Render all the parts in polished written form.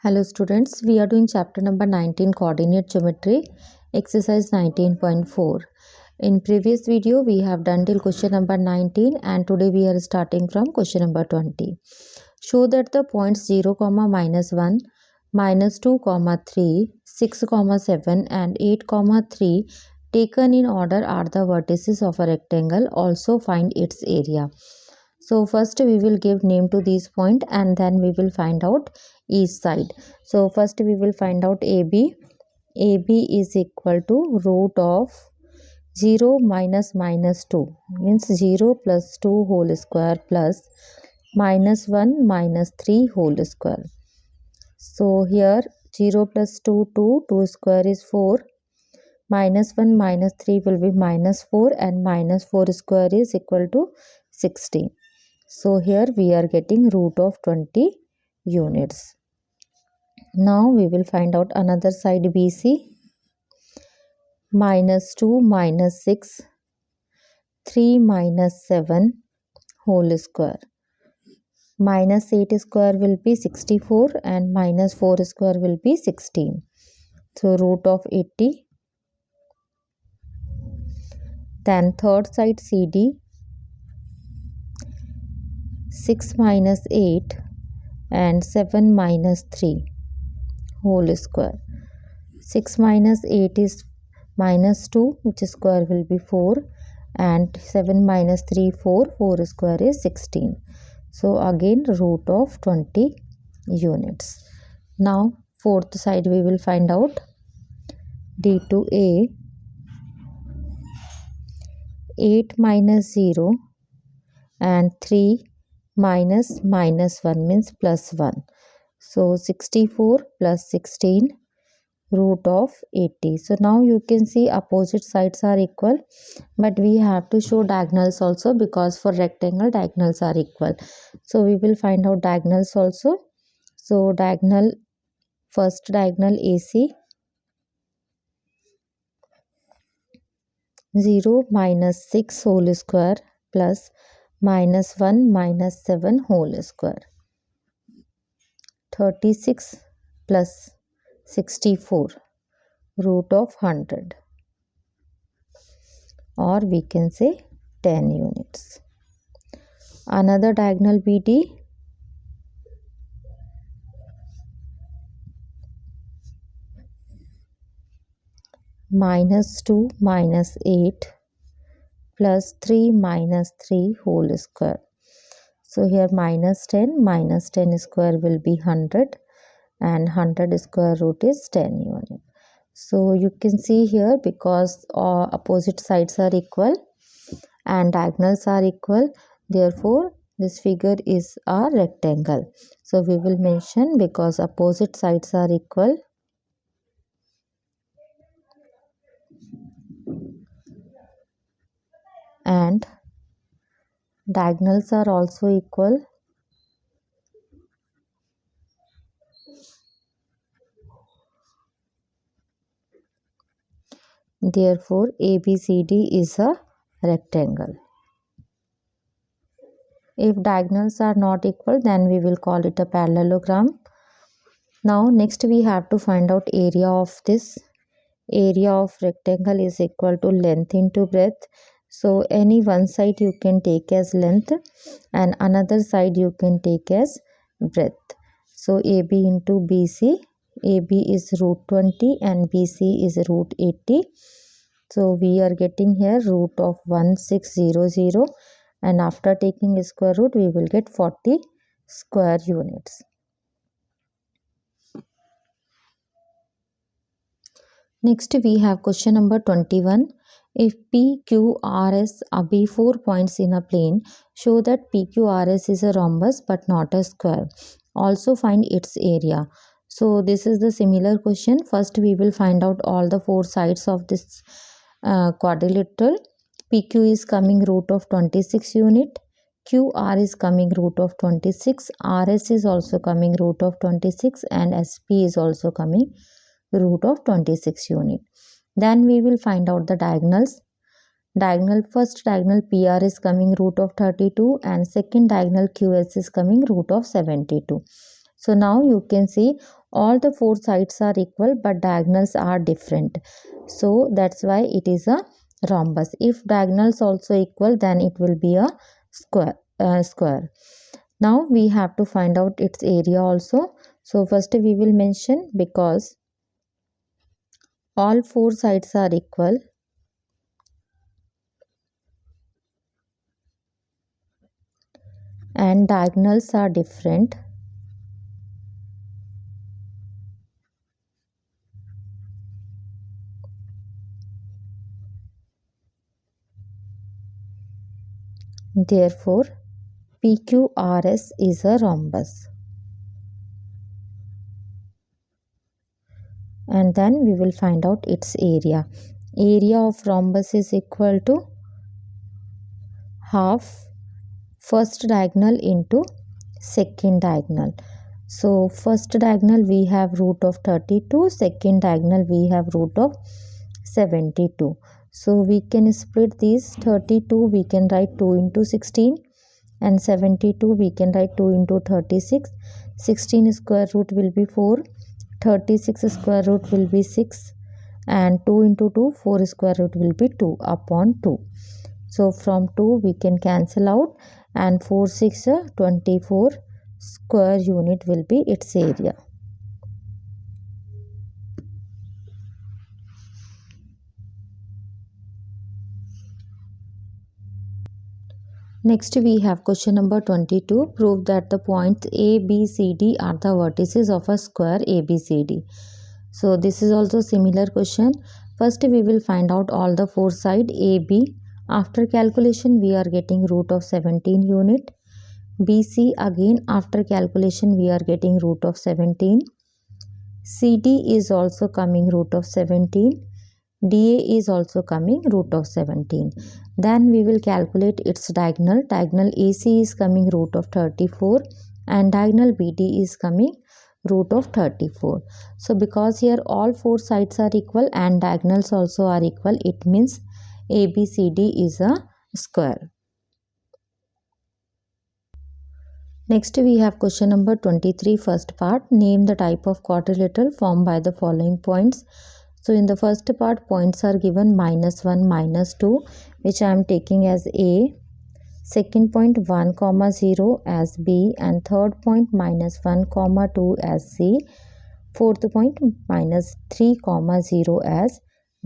Hello students, we are doing chapter number 19 coordinate geometry exercise 19.4. In previous video we have done till question number 19 and today we are starting from question number 20. Show that the points 0, -1, -2, 3, 6, 7 and 8, 3 taken in order are the vertices of a rectangle. Also find its area. So first we will give name to these points and then we will find out each side. So first we will find out AB. AB is equal to root of 0 minus minus 2 means 0 plus 2 whole square plus minus 1 minus 3 whole square. So here 0 plus 2 2 square is 4, minus 1 minus 3 will be minus 4 and minus 4 square is equal to 16. So here we are getting root of 20 units. Now we will find out another side BC. Minus 2 minus 6, 3 minus 7 whole square. Minus 8 square will be 64 and minus 4 square will be 16. So root of 80. Then third side CD. 6 minus 8 and 7 minus 3 whole square. 6 minus 8 is minus 2 which square will be 4 and 7 minus 3 4 square is 16. So again root of 20 units. Now fourth side we will find out D2A. 8 minus 0 and 3 minus minus 1 means plus 1. So 64 plus 16 root of 80. So now you can see opposite sides are equal, but we have to show diagonals also because for rectangle diagonals are equal. So we will find out diagonals also. So diagonal, first diagonal AC. 0 minus 6 whole square plus minus 1 minus 7 whole square. 36 plus 64 root of 100, or we can say 10 units. Another diagonal BD. Minus 2 minus 8 plus 3 minus 3 whole square. So here minus 10 square will be 100 and 100 square root is 10 unit. So you can see here because opposite sides are equal and diagonals are equal, therefore this figure is a rectangle. So we will mention because opposite sides are equal and diagonals are also equal, therefore ABCD is a rectangle. If diagonals are not equal, then we will call it a parallelogram. Now next we have to find out area of this. Area of rectangle is equal to length into breadth. So any one side you can take as length and another side you can take as breadth. So AB into BC. AB is root 20 and BC is root 80. So we are getting here root of 1600 and after taking square root we will get 40 square units. Next we have question number 21. If PQRS be 4 points in a plane, show that PQRS is a rhombus but not a square. Also find its area. So this is the similar question. First we will find out all the four sides of this quadrilateral. PQ is coming root of 26 unit. QR is coming root of 26. RS is also coming root of 26 and SP is also coming root of 26 unit. Then we will find out the diagonals. First diagonal PR is coming root of 32 and second diagonal QS is coming root of 72. So now you can see all the four sides are equal but diagonals are different, so that's why it is a rhombus. If diagonals also equal, then it will be a square. Now we have to find out its area also. So first we will mention, because all four sides are equal and diagonals are different, therefore PQRS is a rhombus. And then we will find out its area. Area of rhombus is equal to half first diagonal into second diagonal. So first diagonal we have root of 32, second diagonal we have root of 72. So we can split these. 32 we can write 2 into 16 and 72 we can write 2 into 36. 16 square root will be 4, 36 square root will be 6, and 2 into 2, 4 square root will be 2 upon 2. So from 2 we can cancel out, and 4 6 24 square unit will be its area. Next we have question number 22. Prove that the points A, B, C, D are the vertices of a square ABCD. So this is also similar question. First we will find out all the four sides AB. After calculation we are getting root of 17 unit. BC, again after calculation we are getting root of 17. CD is also coming root of 17. DA is also coming root of 17. Then we will calculate its diagonal. Diagonal AC is coming root of 34 and diagonal BD is coming root of 34. So because here all four sides are equal and diagonals also are equal, it means ABCD is a square. Next we have question number 23, first part. Name the type of quadrilateral formed by the following points. So in the first part, points are given -1, -2, which I am taking as A. Second point 1, 0 as B, and third point -1, 2 as C. Fourth point -3, 0 as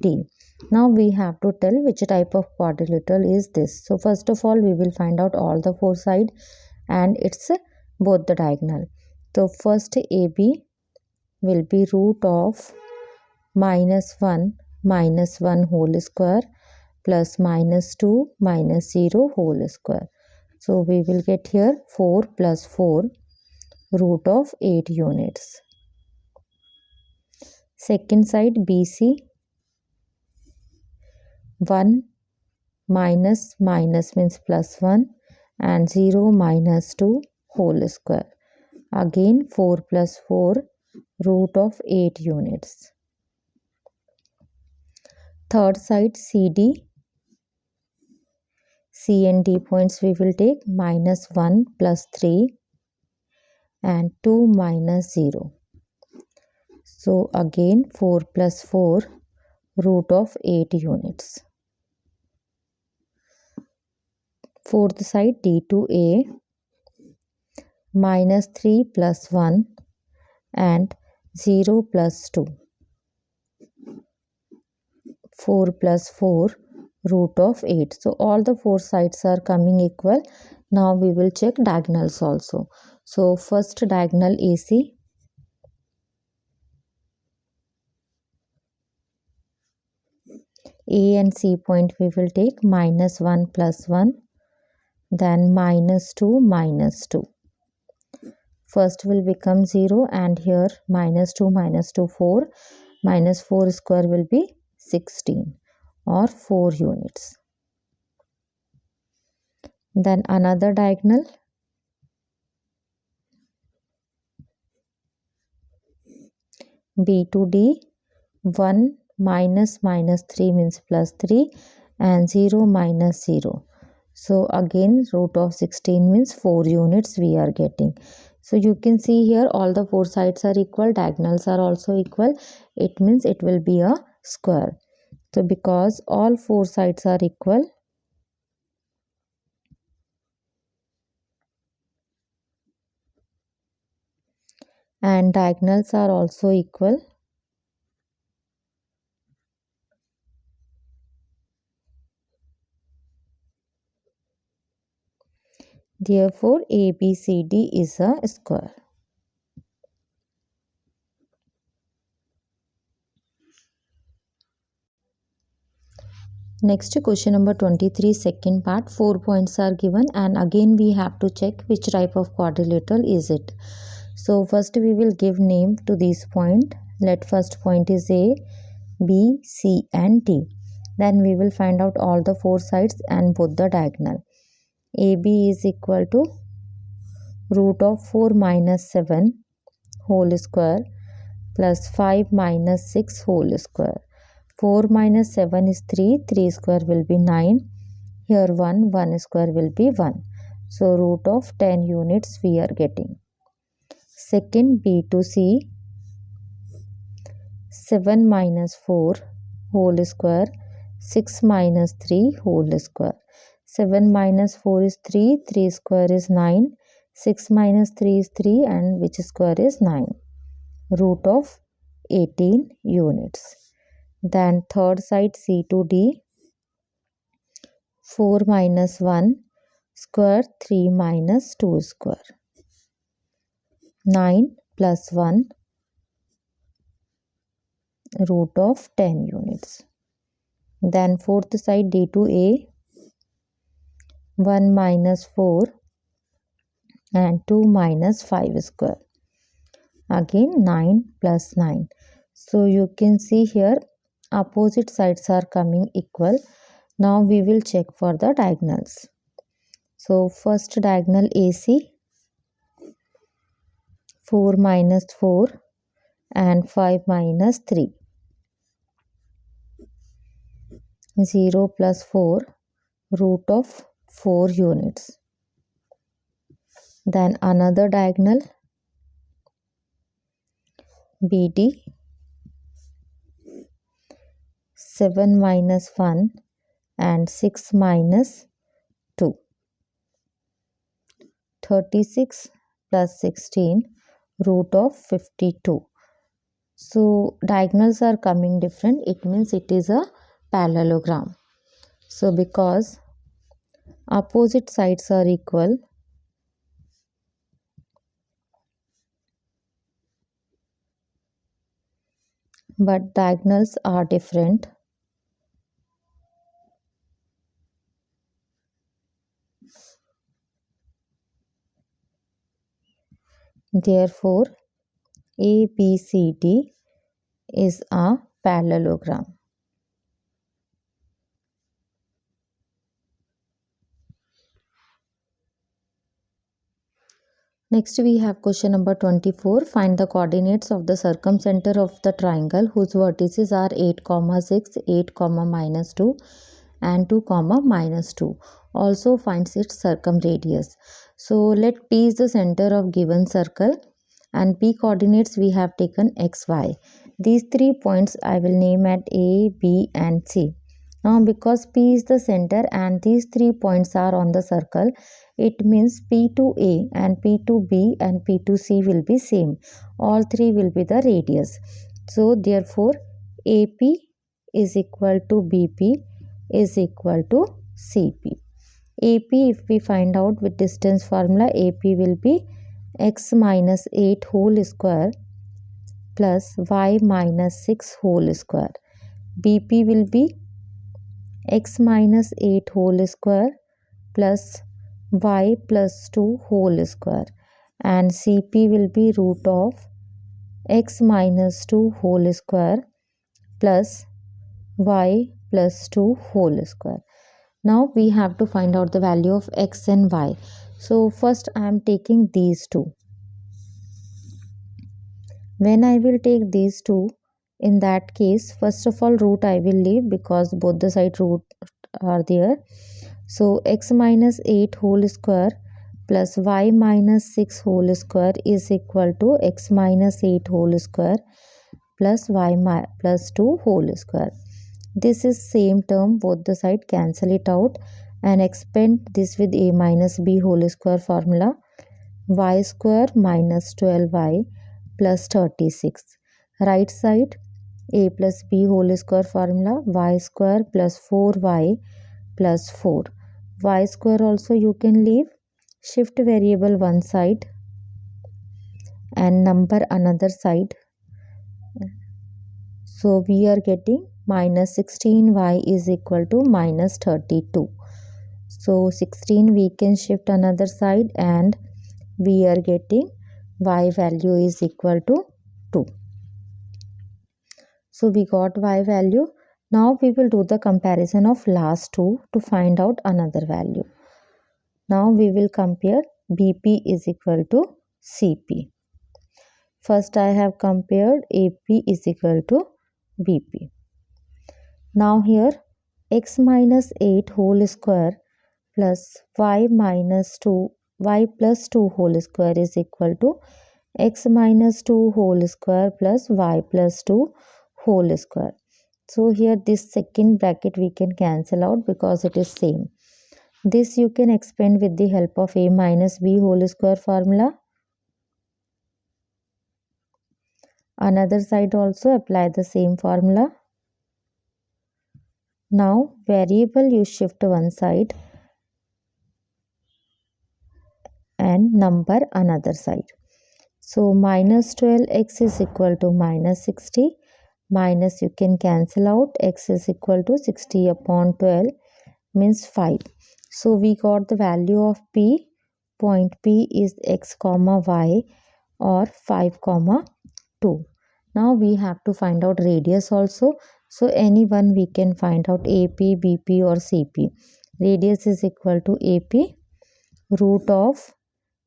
D. Now we have to tell which type of quadrilateral is this. So first of all, we will find out all the four sides and it's both the diagonal. So first AB will be root of -1 whole square plus -2 -0 whole square. So we will get here 4 plus 4 root of 8 units. Second side BC, 1 minus means plus 1 and 0 minus 2 whole square. Again 4 plus 4 root of 8 units. Third side CD, C and D points we will take -1 plus 3 and 2 minus 0. So again 4 plus 4 root of 8 units. Fourth side D to A, -3 plus 1 and 0 plus 2. 4 plus 4 root of 8. So all the four sides are coming equal. Now we will check diagonals also. So first diagonal AC, A and C point we will take -1 plus 1, then -2 minus 2. First will become 0 and here -2 minus 2 4, -4 square will be 16 or 4 units. Then another diagonal, B to D, 1 minus 3 means plus 3 and 0 minus 0. So again root of 16 means 4 units we are getting. So you can see here all the four sides are equal, diagonals are also equal. It means it will be a square. So because all four sides are equal, and diagonals are also equal, therefore ABCD is a square. Next question number 23, second part. 4 points are given and again we have to check which type of quadrilateral is it. So first we will give name to this point. Let first point is A, B, C and D. Then we will find out all the four sides and both the diagonal. AB is equal to root of 4 minus 7 whole square plus 5 minus 6 whole square. 4 minus 7 is 3, 3 square will be 9. Here 1 square will be 1. So root of 10 units we are getting. Second, B to C, 7 minus 4 whole square, 6 minus 3 whole square. 7 minus 4 is 3, 3 square is 9, 6 minus 3 is 3 and which square is 9. Root of 18 units. Then third side C to D, 4 minus 1 square, 3 minus 2 square. 9 plus 1 root of 10 units. Then fourth side D to A, 1 minus 4 and 2 minus 5 square. Again 9 plus 9. So you can see here opposite sides are coming equal. Now we will check for the diagonals. So first diagonal AC, 4 minus 4 and 5 minus 3. 0 plus 4 root of 4 units. Then another diagonal BD, 7 minus 1 and 6 minus 2. 36 plus 16 root of 52. So diagonals are coming different. It means it is a parallelogram. So because opposite sides are equal, but diagonals are different, therefore ABCD is a parallelogram. Next we have question number 24. Find the coordinates of the circumcenter of the triangle whose vertices are 8, 6, 8, minus 2 and 2, minus 2. Also finds its circumradius. So let P is the center of given circle and P coordinates we have taken x, y. These 3 points I will name at A, B and C. Now because P is the center and these 3 points are on the circle, it means P to A and P to B and P to C will be same. All 3 will be the radius. So therefore AP is equal to BP is equal to CP. AP, if we find out with distance formula, AP will be x minus 8 whole square plus y minus 6 whole square. BP will be x minus 8 whole square plus y plus 2 whole square, and CP will be root of x minus 2 whole square plus y plus 2 whole square. Now we have to find out the value of x and y. So first I am taking these two. When I will take these two, in that case first of all root I will leave because both the side root are there. So x minus 8 whole square plus y minus 6 whole square is equal to x minus 8 whole square plus plus 2 whole square. This is same term, both the side cancel it out and expand this with a minus b whole square formula. Y square minus 12y plus 36. Right side a plus b whole square formula, y square plus 4y plus 4. Y square also you can leave, shift variable one side and number another side. So we are getting minus 16y is equal to minus 32. So 16 we can shift another side and we are getting y value is equal to 2. So we got y value. Now we will do the comparison of last two to find out another value. Now we will compare BP is equal to CP. First I have compared AP is equal to BP. Now here x minus 8 whole square plus y minus 2 y plus 2 whole square is equal to x minus 2 whole square plus y plus 2 whole square. So here this second bracket we can cancel out because it is same. This you can expand with the help of a minus b whole square formula. Another side also apply the same formula. Now variable you shift one side and number another side. So minus 12x is equal to minus 60. Minus you can cancel out, x is equal to 60 upon 12 means 5. So we got the value of P. Point P is x comma y or 5 comma 2. Now we have to find out radius also. So any one we can find out AP, BP or CP. Radius is equal to AP root of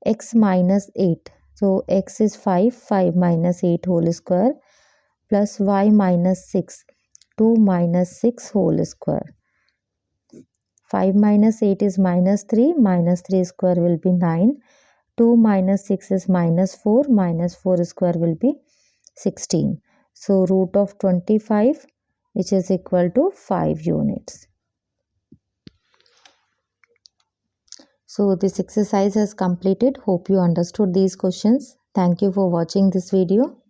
x minus 8. So x is 5, 5 minus 8 whole square plus y minus 6, 2 minus 6 whole square. 5 minus 8 is minus 3 square will be 9. 2 minus 6 is minus 4 square will be 16. So root of 25 which is equal to 5 units. So this exercise has completed. Hope you understood these questions. Thank you for watching this video.